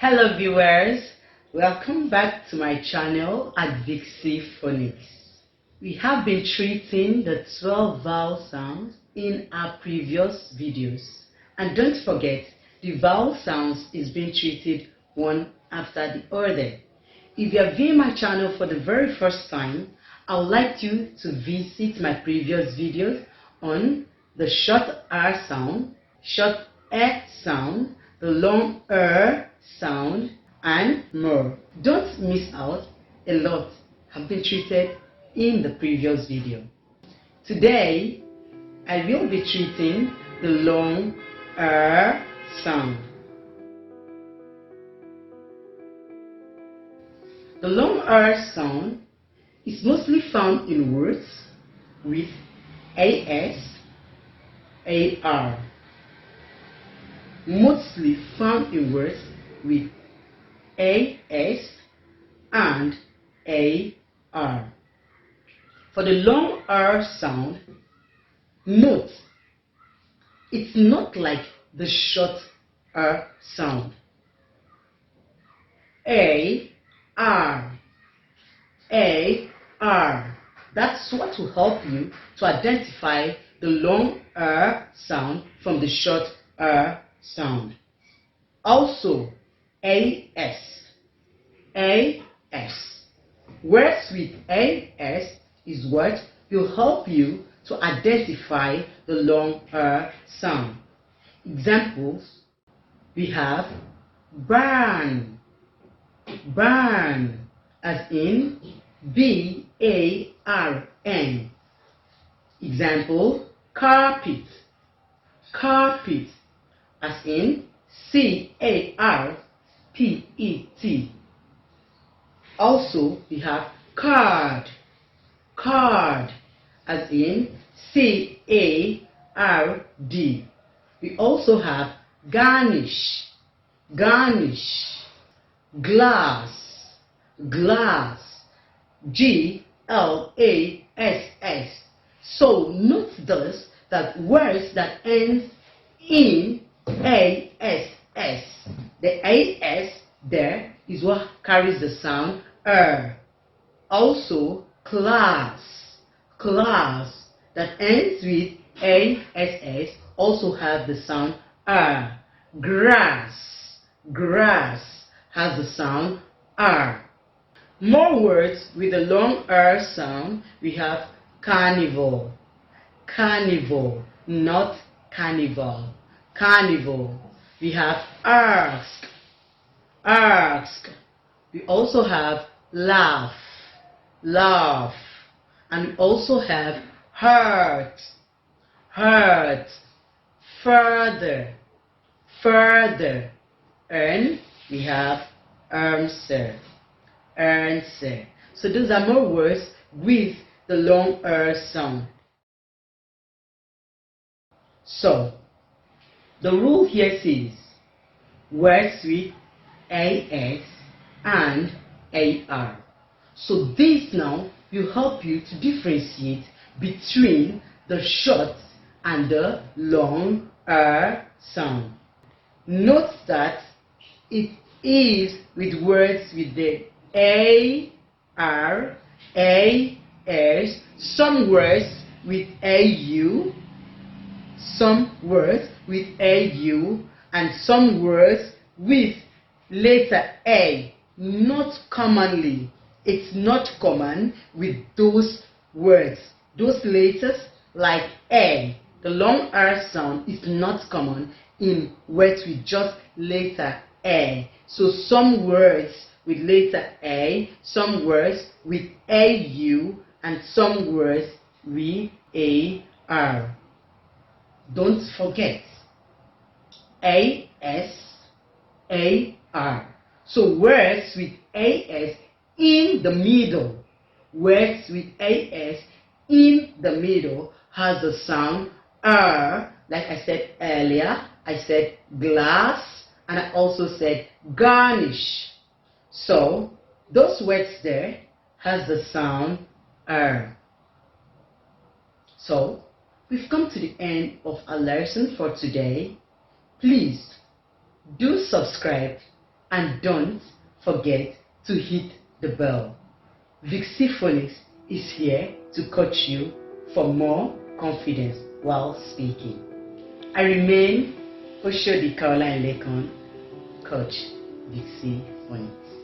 Hello viewers, welcome back to my channel at Vick-C Phonics. We have been treating the 12 vowel sounds in our previous videos. And don't forget, the vowel sounds is being treated one after the other. If you are viewing my channel for the very first time, I would like you to visit my previous videos on the short R sound, short X sound, the long sound, and more. Don't miss out, a lot have been treated in the previous video. Today, I will be treating the long sound. The long sound is mostly found in words with AS, AR. Mostly found in words with AS and AR. For the long R sound, note, it's not like the short R sound. AR. That's what will help you to identify the long R sound from the short R sound. Also, AS. Words with AS is what will help you to identify the long R sound. Examples, we have burn, as in BARN. Example, carpet, as in CARPET. Also, we have card, as in CARD. We also have garnish, glass, GLASS. So note this, that words that end in ASS, the AS there is what carries the sound Also, class that ends with ASS also have the sound grass has the sound R. More words with the long R sound, we have carnival, not carnival, carnival. We have ask. We also have laugh, and we also have hurt, further, and we have answer. So those are more words with the long R sound. So the rule here says words with AS and AR. So this now will help you to differentiate between the short and the long R sound. Note that it is with words with the AR, AS, some words with AU, some words with AU, and some words with letter A. Not commonly. It's not common with those words. Those letters like A. The long R sound is not common in words with just letter A. So some words with letter A, some words with AU, and some words with AR. Don't forget, AS, AR. So words with AS in the middle, has the sound R. Like I said earlier, I said glass, and I also said garnish. So those words there has the sound R. So we've come to the end of our lesson for today. Please do subscribe and don't forget to hit the bell. Vick-C Phonics is here to coach you for more confidence while speaking. I remain Oshodi Caroline Lekon, Coach Vick-C Phonics.